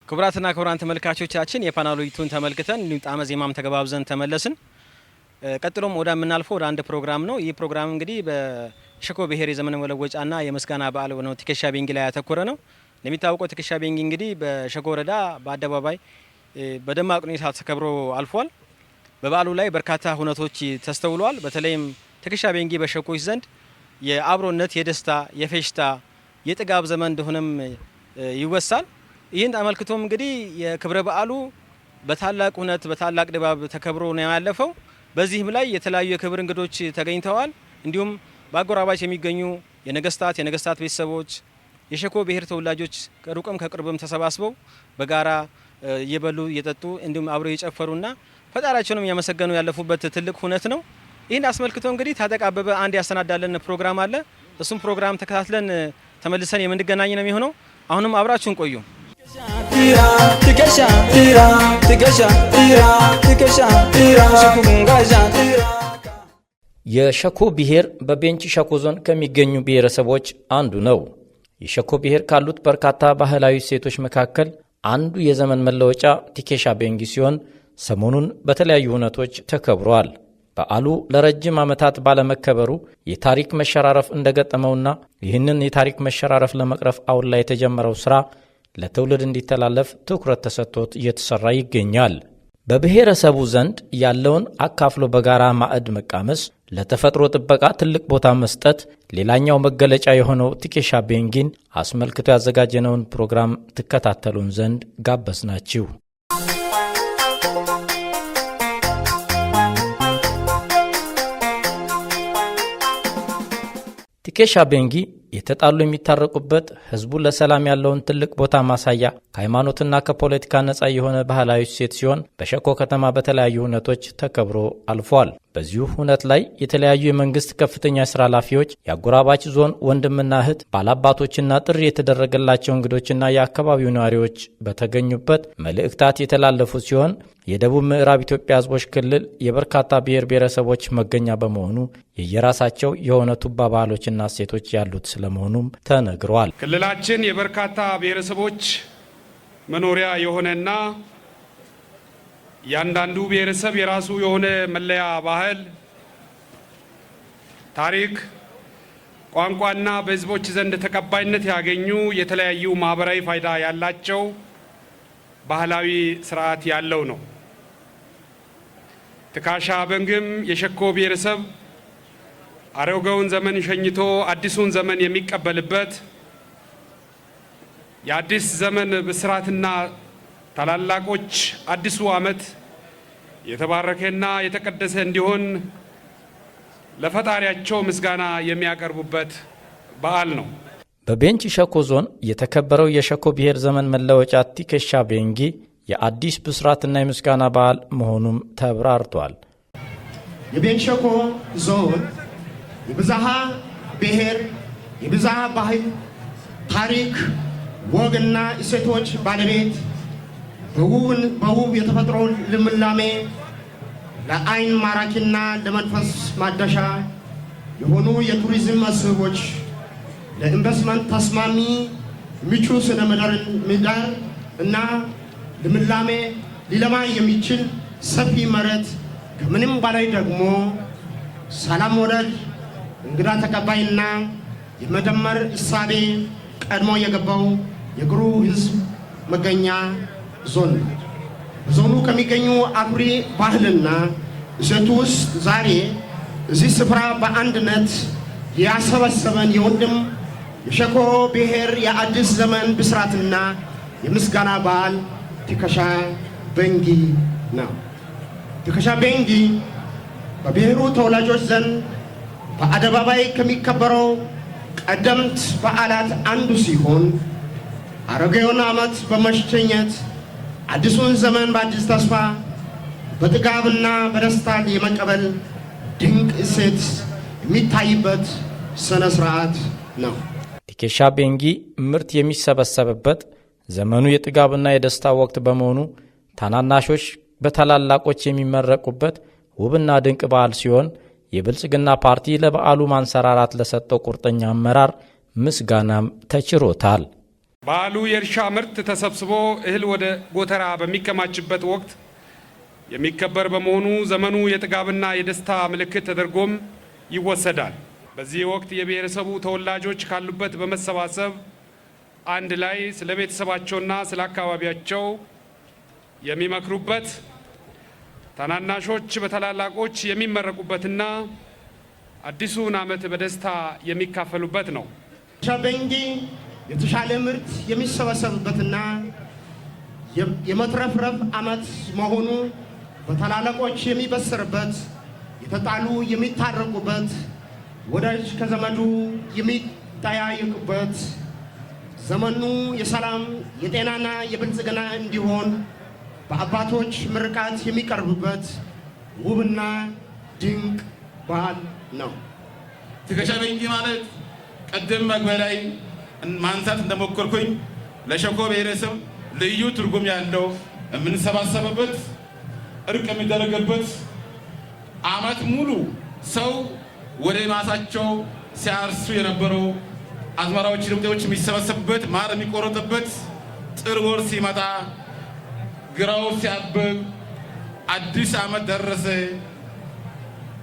ክቡራትና ክቡራን ተመልካቾቻችን የፓናል ውይይቱን ተመልክተን ጣዕመ ዜማም ተገባብዘን ተመለስን። ቀጥሎም ወደ ምናልፈው ወደ አንድ ፕሮግራም ነው። ይህ ፕሮግራም እንግዲህ በሸኮ ብሔር የዘመን መለወጫና የምስጋና በዓል ነው ትከሻ ቤንጊ ላይ ያተኮረ ነው። እንደሚታወቀው ትከሻ ቤንጊ እንግዲህ በሸኮ ወረዳ በአደባባይ በደማቅ ሁኔታ ተከብሮ አልፏል። በበዓሉ ላይ በርካታ ሁነቶች ተስተውለዋል። በተለይም ትከሻ ቤንጊ በሸኮች ዘንድ የአብሮነት፣ የደስታ፣ የፌሽታ፣ የጥጋብ ዘመን እንደሆነም ይወሳል። ይህን ተመልክቶም እንግዲህ የክብረ በዓሉ በታላቅ ሁነት በታላቅ ድባብ ተከብሮ ነው ያለፈው። በዚህም ላይ የተለያዩ የክብር እንግዶች ተገኝተዋል። እንዲሁም በአጎራባች የሚገኙ የነገስታት ቤተሰቦች፣ የሸኮ ብሔር ተወላጆች ከሩቅም ከቅርብም ተሰባስበው በጋራ እየበሉ እየጠጡ እንዲሁም አብረው የጨፈሩና ፈጣሪያቸውንም ያመሰገኑ ያለፉበት ትልቅ ሁነት ነው። ይህን አስመልክቶ እንግዲህ ታጠቅ አበበ አንድ ያሰናዳለን ፕሮግራም አለ። እሱም ፕሮግራም ተከታትለን ተመልሰን የምንገናኝ ነው የሚሆነው። አሁንም አብራችሁን ቆዩ። የሸኮ ብሔር በቤንች ሸኮ ዞን ከሚገኙ ብሔረሰቦች አንዱ ነው። የሸኮ ብሔር ካሉት በርካታ ባህላዊ እሴቶች መካከል አንዱ የዘመን መለወጫ ትከሻ ቤንጊ ሲሆን ሰሞኑን በተለያዩ ሁነቶች ተከብሯል። በዓሉ ለረጅም ዓመታት ባለመከበሩ የታሪክ መሸራረፍ እንደገጠመውና ይህንን የታሪክ መሸራረፍ ለመቅረፍ አሁን ላይ የተጀመረው ሥራ ለትውልድ እንዲተላለፍ ትኩረት ተሰጥቶት እየተሰራ ይገኛል። በብሔረሰቡ ዘንድ ያለውን አካፍሎ በጋራ ማዕድ መቃመስ፣ ለተፈጥሮ ጥበቃ ትልቅ ቦታ መስጠት ሌላኛው መገለጫ የሆነው ትከሻ ቤንጊን አስመልክቶ ያዘጋጀነውን ፕሮግራም ትከታተሉን ዘንድ ጋበዝናችሁ። ትከሻ ቤንጊ የተጣሉ የሚታረቁበት፣ ህዝቡ ለሰላም ያለውን ትልቅ ቦታ ማሳያ፣ ከሃይማኖትና ከፖለቲካ ነፃ የሆነ ባህላዊ እሴት ሲሆን በሸኮ ከተማ በተለያዩ ሁነቶች ተከብሮ አልፏል። በዚሁ ሁነት ላይ የተለያዩ የመንግስት ከፍተኛ የሥራ ኃላፊዎች፣ የአጎራባች ዞን ወንድምና እህት ባላባቶችና ጥሪ የተደረገላቸው እንግዶችና የአካባቢው ነዋሪዎች በተገኙበት መልእክታት የተላለፉ ሲሆን የደቡብ ምዕራብ ኢትዮጵያ ህዝቦች ክልል የበርካታ ብሔር ብሔረሰቦች መገኛ በመሆኑ የየራሳቸው የሆነ ቱባ ባህሎችና እሴቶች ያሉት ስለመሆኑም ተነግሯል። ክልላችን የበርካታ ብሔረሰቦች መኖሪያ የሆነና ያንዳንዱ ብሔረሰብ የራሱ የሆነ መለያ ባህል፣ ታሪክ፣ ቋንቋና በህዝቦች ዘንድ ተቀባይነት ያገኙ የተለያዩ ማህበራዊ ፋይዳ ያላቸው ባህላዊ ስርዓት ያለው ነው። ትከሻ ቤንጊም የሸኮ ብሔረሰብ አሮጌውን ዘመን ሸኝቶ አዲሱን ዘመን የሚቀበልበት የአዲስ ዘመን ብስራትና ታላላቆች አዲሱ ዓመት የተባረከና የተቀደሰ እንዲሆን ለፈጣሪያቸው ምስጋና የሚያቀርቡበት በዓል ነው። በቤንች ሸኮ ዞን የተከበረው የሸኮ ብሔር ዘመን መለወጫ ትከሻ ቤንጊ የአዲስ ብስራትና የምስጋና በዓል መሆኑም ተብራርቷል። የቤንች ሸኮ ዞን የብዝሃ ብሔር፣ የብዝሃ ባህል፣ ታሪክ፣ ወግና እሴቶች ባለቤት በውብ የተፈጥሮ ልምላሜ ለአይን ማራኪና ለመንፈስ ማደሻ የሆኑ የቱሪዝም መስህቦች፣ ለኢንቨስትመንት ተስማሚ ምቹ ስነ ምህዳር እና ልምላሜ ሊለማ የሚችል ሰፊ መሬት፣ ከምንም በላይ ደግሞ ሰላም ወዳድ፣ እንግዳ ተቀባይና የመደመር እሳቤ ቀድሞ የገባው የግሩ ህዝብ መገኛ ዞን ነው። ዞኑ ከሚገኙ አኩሪ ባህልና እሴቱ ውስጥ ዛሬ እዚህ ስፍራ በአንድነት ያሰበሰበን የወንድም የሸኮ ብሔር የአዲስ ዘመን ብስራትና የምስጋና በዓል ትከሻ ቤንጊ ነው። ትከሻ ቤንጊ በብሔሩ ተወላጆች ዘንድ በአደባባይ ከሚከበረው ቀደምት በዓላት አንዱ ሲሆን አሮጌውን ዓመት በመሸኘት አዲሱን ዘመን በአዲስ ተስፋ በጥጋብና በደስታ የመቀበል ድንቅ እሴት የሚታይበት ስነ ስርዓት ነው። ትከሻ ቤንጊ ምርት የሚሰበሰብበት፣ ዘመኑ የጥጋብና የደስታ ወቅት በመሆኑ ታናናሾች በታላላቆች የሚመረቁበት ውብና ድንቅ በዓል ሲሆን የብልጽግና ፓርቲ ለበዓሉ ማንሰራራት ለሰጠው ቁርጠኛ አመራር ምስጋናም ተችሮታል። በዓሉ የእርሻ ምርት ተሰብስቦ እህል ወደ ጎተራ በሚከማችበት ወቅት የሚከበር በመሆኑ ዘመኑ የጥጋብና የደስታ ምልክት ተደርጎም ይወሰዳል። በዚህ ወቅት የብሔረሰቡ ተወላጆች ካሉበት በመሰባሰብ አንድ ላይ ስለ ቤተሰባቸውና ስለ አካባቢያቸው የሚመክሩበት፣ ታናናሾች በታላላቆች የሚመረቁበትና አዲሱን ዓመት በደስታ የሚካፈሉበት ነው። ሻቤንጊ የተሻለ ምርት የሚሰበሰብበትና የመትረፍረፍ ዓመት መሆኑ በታላላቆች የሚበሰርበት፣ የተጣሉ የሚታረቁበት፣ ወዳጅ ከዘመዱ የሚጠያየቁበት፣ ዘመኑ የሰላም የጤናና የብልጽግና እንዲሆን በአባቶች ምርቃት የሚቀርብበት ውብና ድንቅ በዓል ነው። ትከሻ ቤንጊ ማለት ቀደም መግቢያ ላይ ማንሳት እንደሞከርኩኝ ለሸኮ ብሔረሰብ ልዩ ትርጉም ያለው የምንሰባሰብበት፣ እርቅ የሚደረግበት፣ ዓመት ሙሉ ሰው ወደ ማሳቸው ሲያርሱ የነበረው አዝመራዎች ውጤቶች የሚሰበሰብበት፣ ማር የሚቆረጥበት፣ ጥር ወር ሲመጣ ግራው ሲያብብ አዲስ ዓመት ደረሰ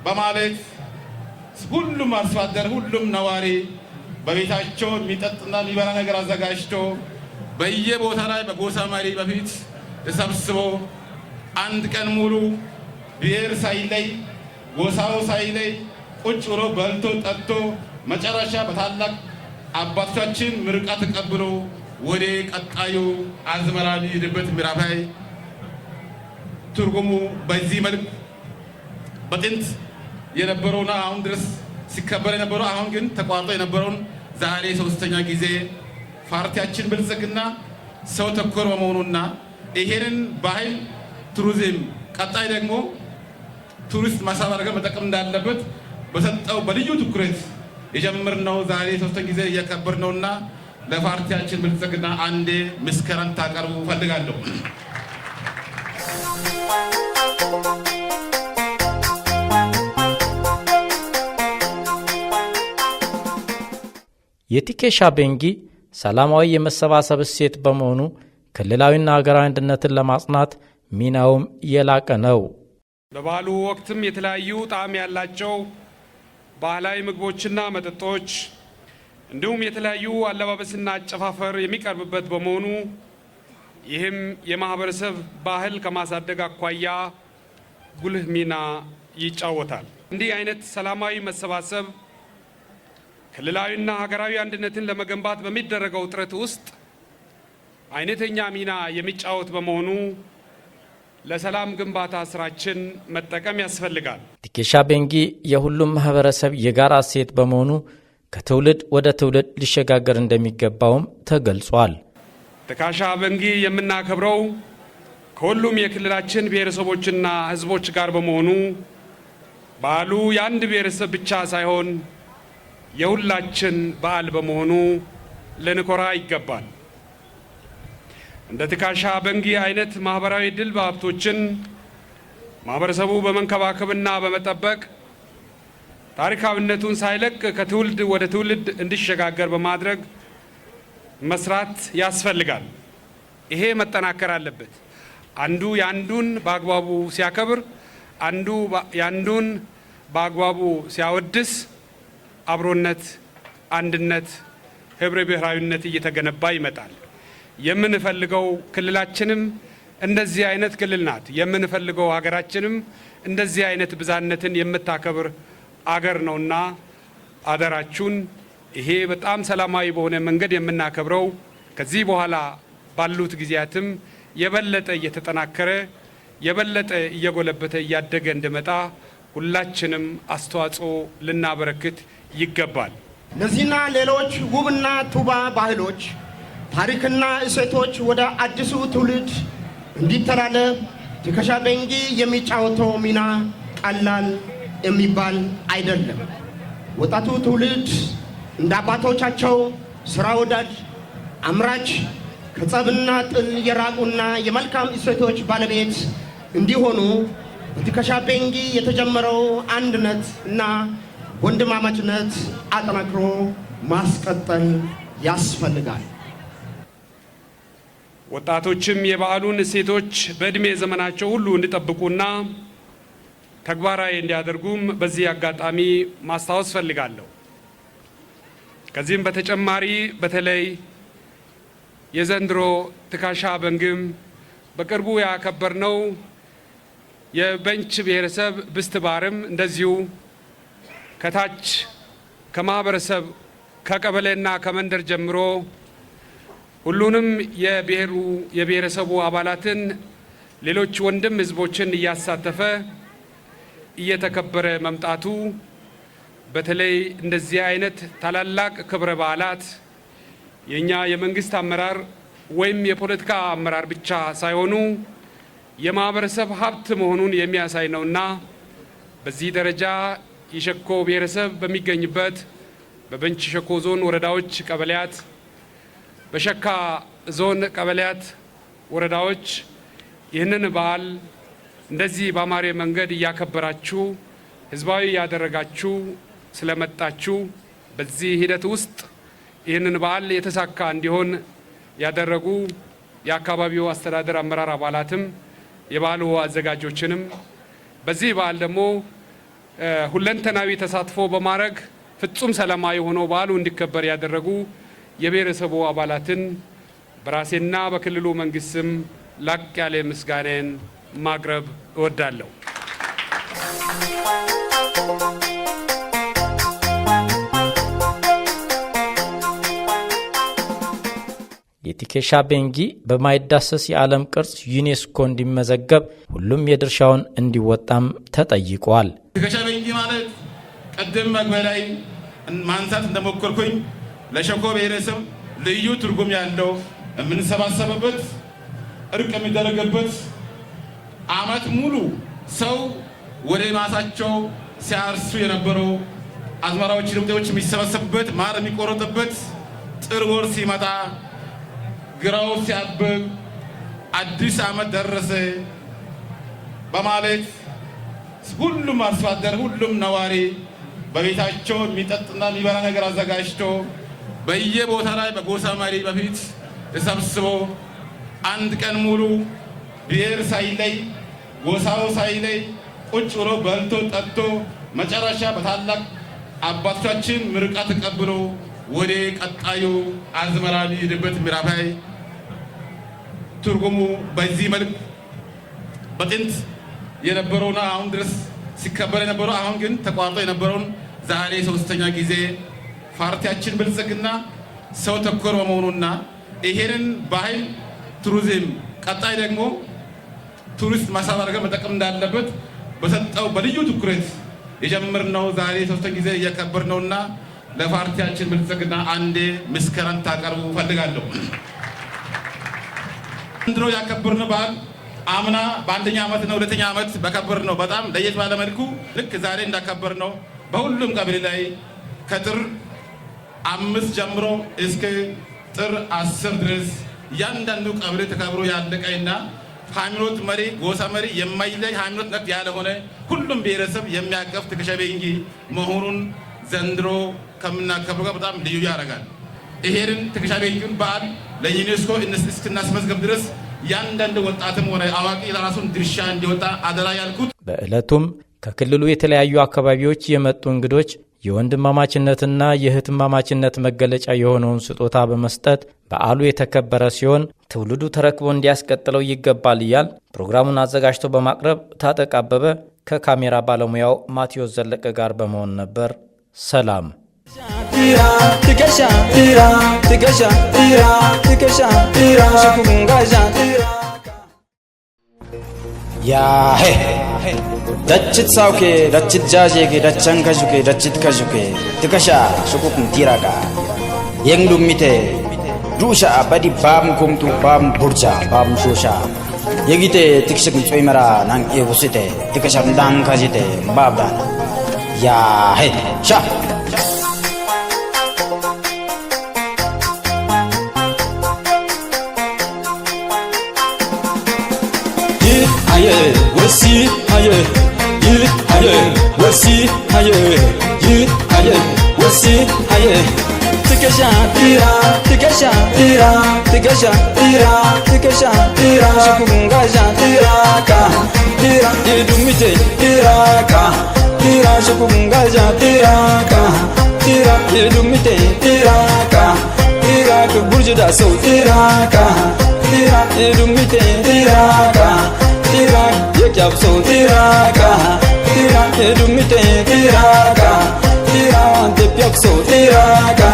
በማለት ሁሉም አርሶ አደር ሁሉም ነዋሪ በቤታቸው የሚጠጥና የሚበላ ነገር አዘጋጅቶ በየቦታ ላይ በጎሳ መሪ በፊት ተሰብስቦ አንድ ቀን ሙሉ ብሔር ሳይለይ ጎሳው ሳይለይ ቁጭ ብሎ በልቶ ጠጥቶ መጨረሻ በታላቅ አባቶቻችን ምርቃት ተቀብሎ ወደ ቀጣዩ አዝመራ የሚሄድበት ምዕራፍ ላይ ትርጉሙ በዚህ መልክ በጥንት የነበረውና አሁን ድረስ ሲከበር የነበረው አሁን ግን ተቋርጦ የነበረውን ዛሬ ሶስተኛ ጊዜ ፓርቲያችን ብልጽግና ሰው ተኮር በመሆኑና ይሄንን ባህል ቱሪዝም ቀጣይ ደግሞ ቱሪስት ማሳብ አድርገን መጠቀም እንዳለበት በሰጠው በልዩ ትኩረት የጀመርነው ዛሬ ሶስተኛ ጊዜ እያከበር ነውና ለፓርቲያችን ብልጽግና አንዴ ምስጋና ታቀርቡ ፈልጋለሁ። የቲኬሻ ቤንጊ ሰላማዊ የመሰባሰብ እሴት በመሆኑ ክልላዊና ሀገራዊ አንድነትን ለማጽናት ሚናውም የላቀ ነው። በበዓሉ ወቅትም የተለያዩ ጣዕም ያላቸው ባህላዊ ምግቦችና መጠጦች እንዲሁም የተለያዩ አለባበስና አጨፋፈር የሚቀርብበት በመሆኑ ይህም የማህበረሰብ ባህል ከማሳደግ አኳያ ጉልህ ሚና ይጫወታል። እንዲህ አይነት ሰላማዊ መሰባሰብ ክልላዊና ሀገራዊ አንድነትን ለመገንባት በሚደረገው ጥረት ውስጥ አይነተኛ ሚና የሚጫወት በመሆኑ ለሰላም ግንባታ ስራችን መጠቀም ያስፈልጋል። ቲኬሻ ቤንጊ የሁሉም ማህበረሰብ የጋራ እሴት በመሆኑ ከትውልድ ወደ ትውልድ ሊሸጋገር እንደሚገባውም ተገልጿል። ትኬሻ ቤንጊ የምናከብረው ከሁሉም የክልላችን ብሔረሰቦችና ህዝቦች ጋር በመሆኑ በዓሉ የአንድ ብሔረሰብ ብቻ ሳይሆን የሁላችን በዓል በመሆኑ ልንኮራ ይገባል። እንደ ትኬሻ ቤንጊ አይነት ማህበራዊ ድል ሀብቶችን ማህበረሰቡ በመንከባከብና በመጠበቅ ታሪካዊነቱን ሳይለቅ ከትውልድ ወደ ትውልድ እንዲሸጋገር በማድረግ መስራት ያስፈልጋል። ይሄ መጠናከር አለበት። አንዱ ያንዱን በአግባቡ ሲያከብር፣ አንዱ ያንዱን በአግባቡ ሲያወድስ አብሮነት፣ አንድነት፣ ህብረ ብሔራዊነት እየተገነባ ይመጣል። የምንፈልገው ክልላችንም እንደዚህ አይነት ክልል ናት። የምንፈልገው ሀገራችንም እንደዚህ አይነት ብዛነትን የምታከብር አገር ነውና አደራችሁን ይሄ በጣም ሰላማዊ በሆነ መንገድ የምናከብረው ከዚህ በኋላ ባሉት ጊዜያትም የበለጠ እየተጠናከረ የበለጠ እየጎለበተ እያደገ እንዲመጣ ሁላችንም አስተዋጽኦ ልናበረክት ይገባል። እነዚህና ሌሎች ውብና ቱባ ባህሎች፣ ታሪክና እሴቶች ወደ አዲሱ ትውልድ እንዲተላለፍ ትኬሻ ቤንጊ የሚጫወተው ሚና ቀላል የሚባል አይደለም። ወጣቱ ትውልድ እንደ አባቶቻቸው ስራ ወዳድ፣ አምራች፣ ከጸብና ጥል የራቁና የመልካም እሴቶች ባለቤት እንዲሆኑ በትኬሻ ቤንጊ የተጀመረው አንድነት እና ወንድማማችነት አጠናክሮ ማስቀጠል ያስፈልጋል። ወጣቶችም የበዓሉን እሴቶች በእድሜ ዘመናቸው ሁሉ እንዲጠብቁና ተግባራዊ እንዲያደርጉም በዚህ አጋጣሚ ማስታወስ ፈልጋለሁ። ከዚህም በተጨማሪ በተለይ የዘንድሮ ትከሻ በንግም በቅርቡ ያከበርነው የቤንች ብሔረሰብ ብስት ባርም እንደዚሁ ከታች ከማህበረሰብ ከቀበሌና ከመንደር ጀምሮ ሁሉንም የብሔረሰቡ አባላትን ሌሎች ወንድም ህዝቦችን እያሳተፈ እየተከበረ መምጣቱ በተለይ እንደዚህ አይነት ታላላቅ ክብረ በዓላት የኛ የመንግስት አመራር ወይም የፖለቲካ አመራር ብቻ ሳይሆኑ የማህበረሰብ ሀብት መሆኑን የሚያሳይ ነውና በዚህ ደረጃ የሸኮ ብሔረሰብ በሚገኝበት በቤንች ሸኮ ዞን ወረዳዎች ቀበሌያት፣ በሸካ ዞን ቀበሌያት ወረዳዎች ይህንን በዓል እንደዚህ በአማረ መንገድ እያከበራችሁ ህዝባዊ ያደረጋችሁ ስለመጣችሁ በዚህ ሂደት ውስጥ ይህንን በዓል የተሳካ እንዲሆን ያደረጉ የአካባቢው አስተዳደር አመራር አባላትም የበዓሉ አዘጋጆችንም በዚህ በዓል ደግሞ ሁለንተናዊ ተሳትፎ በማድረግ ፍጹም ሰላማዊ ሆኖ በዓሉ እንዲከበር ያደረጉ የብሔረሰቡ አባላትን በራሴና በክልሉ መንግስት ስም ላቅ ያለ ምስጋናን ማቅረብ እወዳለሁ። የቲኬሻ ቤንጊ በማይዳሰስ የዓለም ቅርስ ዩኔስኮ እንዲመዘገብ ሁሉም የድርሻውን እንዲወጣም ተጠይቋል። ቲኬሻ ቤንጊ ማለት ቀደም መግቢያ ላይ ማንሳት እንደሞከርኩኝ ለሸኮ ብሔረሰብ ልዩ ትርጉም ያለው የምንሰባሰብበት እርቅ የሚደረግበት ዓመት ሙሉ ሰው ወደ ማሳቸው ሲያርሱ የነበረው አዝመራዎች ልምጤዎች የሚሰበሰቡበት ማር የሚቆረጥበት ጥር ወር ሲመጣ ግራው ሲያብብ አዲስ ዓመት ደረሰ በማለት ሁሉም አርሶ አደር ሁሉም ነዋሪ በቤታቸው የሚጠጥና የሚበላ ነገር አዘጋጅቶ በየቦታ ላይ በጎሳ መሪ በፊት ተሰብስቦ አንድ ቀን ሙሉ ብሔር ሳይለይ ጎሳው ሳይለይ ቁጭ ብሎ በልቶ ጠጥቶ መጨረሻ በታላቅ አባቶቻችን ምርቃት ተቀብሎ ወደ ቀጣዩ አዝመራ የሚሄድበት ምዕራፍ ላይ ትርጉሙ በዚህ መልክ በጥንት የነበረውና አሁን ድረስ ሲከበር የነበረው አሁን ግን ተቋርጦ የነበረውን ዛሬ ሶስተኛ ጊዜ ፓርቲያችን ብልጽግና ሰው ተኮር በመሆኑና ይሄንን ባህል ቱሪዝም ቀጣይ ደግሞ ቱሪስት ማሳብ አድርገን መጠቀም እንዳለበት በሰጠው በልዩ ትኩረት የጀመርነው ዛሬ ሶስተኛ ጊዜ እያከበርነውና ለፓርቲያችን ብልጽግና አንዴ ምስጋናን ታቀርቡ ፈልጋለሁ። ዘንድሮ ያከበርነው በዓል አምና በአንደኛ ዓመትና ሁለተኛ ዓመት በከበርነው በጣም ለየት ባለ መልኩ ልክ ዛሬ እንዳከበርነው በሁሉም ቀበሌ ላይ ከጥር 5 ጀምሮ እስከ ጥር 10 ድረስ እያንዳንዱ ቀበሌ ተከብሮ ያለቀና ሃይማኖት መሪ ጎሳ መሪ የማይለይ ሃይማኖት ነክ ያልሆነ ሁሉም ብሔረሰብ የሚያቀፍ ቲኬሻ ቤንጊ መሆኑን ዘንድሮ ከምናከብረው ጋር በጣም ልዩ ያደርጋል። ይሄንን ቲኬሻ ቤንጊን በዓል ለዩኔስኮ እስክናስመዝገብ ድረስ ያንዳንድ ወጣትም ሆነ አዋቂ ለራሱን ድርሻ እንዲወጣ አደራ ያልኩት። በዕለቱም ከክልሉ የተለያዩ አካባቢዎች የመጡ እንግዶች የወንድማማችነትና የእህትማማችነት መገለጫ የሆነውን ስጦታ በመስጠት በዓሉ የተከበረ ሲሆን ትውልዱ ተረክቦ እንዲያስቀጥለው ይገባል እያል ፕሮግራሙን አዘጋጅቶ በማቅረብ ታጠቅ አበበ ከካሜራ ባለሙያው ማቴዎስ ዘለቀ ጋር በመሆን ነበር። ሰላም ያሄ ደችት ሳውኬ ደችት ጃጄጌ ደቸን ከጁኬ ደችት ከጁኬ ቲኬሻ ሹኩኩን ቲራጋ የንዱሚቴ ዱሻ በዲ ባም ኩምቱ ባም ቡርጃ ባም ሾሻ የጊቴ ቲክሽክን ጾይመራ ናን ኤጉሲቴ ቲኬሻ እንዳን ካጂቴ ባብዳና ያሄ ሻ ወሲ ሃየ ይህ ሃየ ወሲ ሃየ ይህ ሃየ ወሲ ሃየ tikasha tira tikasha tira tikasha tira tikasha tira shukungaja tiraka tira edumite tiraka tira shukungaja tiraka tira edumite tiraka tira burjuda so tiraka tira edumite tiraka tira yekyab so tiraka tira edumite tiraka tira antepyak so tiraka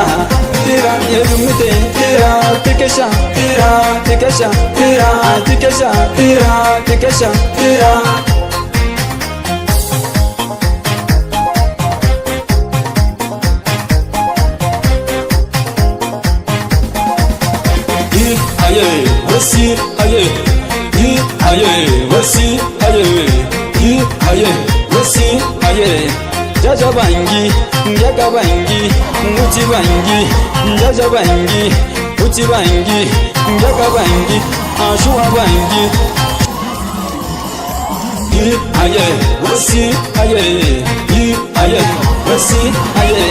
tira edumite tira tikasha tira tikasha tira tikasha tira tikasha tira aye wasi aye aye wasi aye aye wasi aye jaja bangi yaga bangi muti bangi jaja bangi muti bangi yaga bangi ashua bangi aye wasi aye aye wasi aye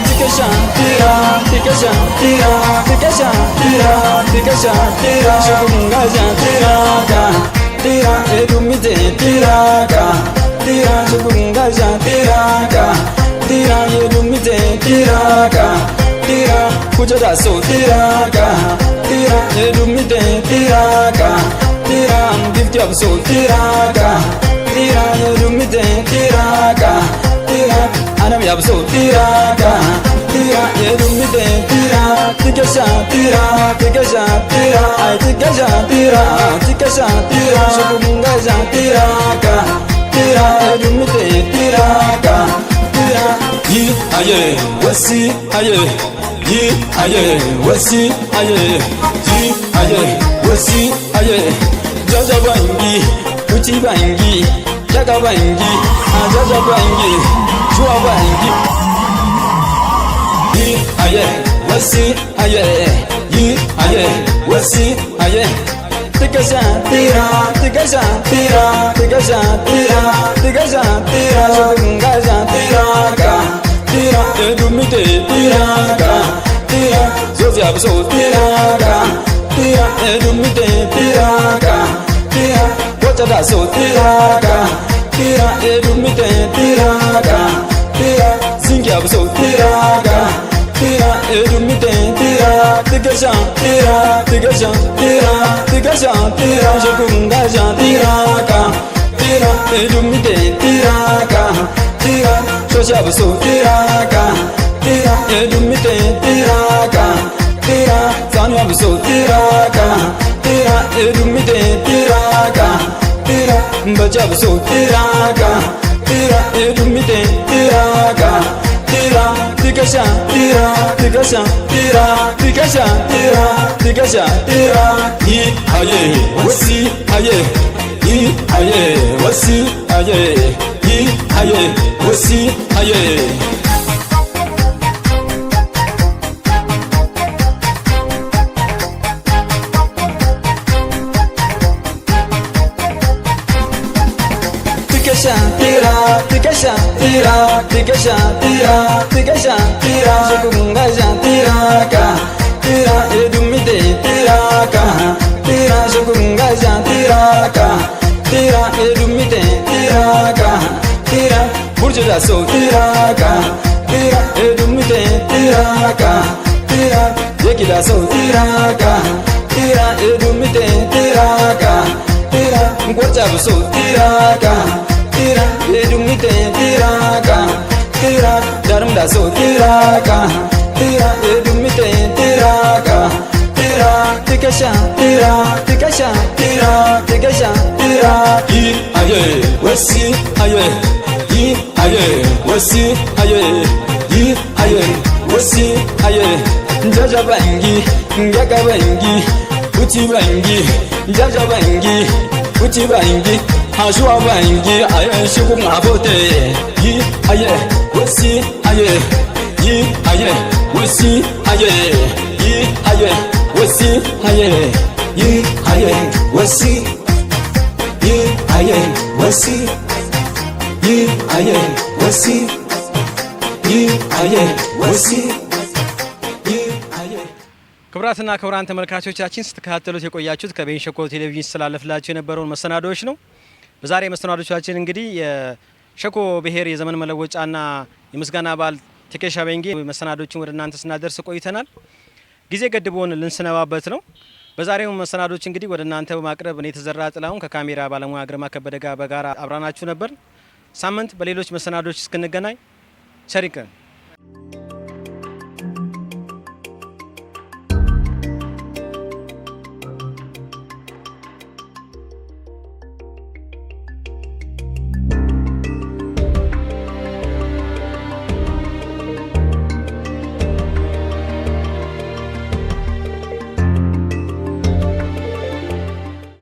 tikasha tira tikasha tira tikasha tira tikasha tira shukungaja tiraka tira edumite tiraka tira shukungaja tiraka tira edumite tiraka tira kujada so tiraka tira edumite tiraka tira gift so tiraka tira edumite tiraka tira anam yabso tiraka tira edumite tira tikasha tira tikasha tira ay tikasha tira tikasha tira shukungaja tiraka tira edumite tiraka tira aye wasi aye aye wasi aye aye wasi aye jaja bangi uti bangi jaga bangi jaja bangi jua bangi aye wasi aye aye wasi aye tikasha tira tikasha tira tikasha tira tikasha tira shukungaja tiraka tira edumite tiraka tira zozi abso tiraka tira edumite tiraka tira wachada so tiraka tira edumite tiraka tira zingi abso tiraka tira edumite tira tikasha tira tikasha tira tikasha tira shukungaja tiraka tira edumite tiraka tira shoshab so tiraka tira edumite tiraka tira zanyab so tiraka tira edumite tiraka tira mbajab so tiraka tira edumite tiraka tira tikasha tira tikasha tira tikasha tira tikasha tira aye wasi aye aye wasi aye aye wasi aye tikasha tira tikasha tira tikasha tira tikasha tira shukungaja tiraka tira edumite tiraka tira shukungaja tiraka tira edumite tiraka tira burjuda so tiraka tira edumite tiraka tira yekida so tiraka tira edumite tiraka tira ngwachab so tiraka tira edumite tiraka tira darmda so tiraka tira edumite tiraka tira tikasha tira tikasha tira tikasha tira aye wasi aye aye wasi aye aye wasi aye jaja bangi ngaga bangi uti bangi jaja bangi uti bangi ashwa bangi aye shukungabote aye wasi aye aye wasi aye aye wasi aye aye wasi aye wasi aye wasi aye wasi ክቡራትና ክቡራን ተመልካቾቻችን ስትከታተሉት የቆያችሁት ከቤንች ሸኮ ቴሌቪዥን ሲተላለፍላችሁ የነበረውን መሰናዶዎች ነው። በዛሬ መሰናዶቻችን እንግዲህ የሸኮ ብሔር የዘመን መለወጫና የምስጋና በዓል ቲኬሻ ቤንጌ መሰናዶችን ወደ እናንተ ስናደርስ ቆይተናል። ጊዜ ገድቦን ልንሰነባበት ነው። በዛሬው መሰናዶች እንግዲህ ወደ እናንተ በማቅረብ እኔ ተዘራ ጥላሁን ከካሜራ ባለሙያ ግርማ ከበደ ጋር በጋራ አብራናችሁ ነበር። ሳምንት በሌሎች መሰናዶች እስክንገናኝ ቸር ይግጠመን።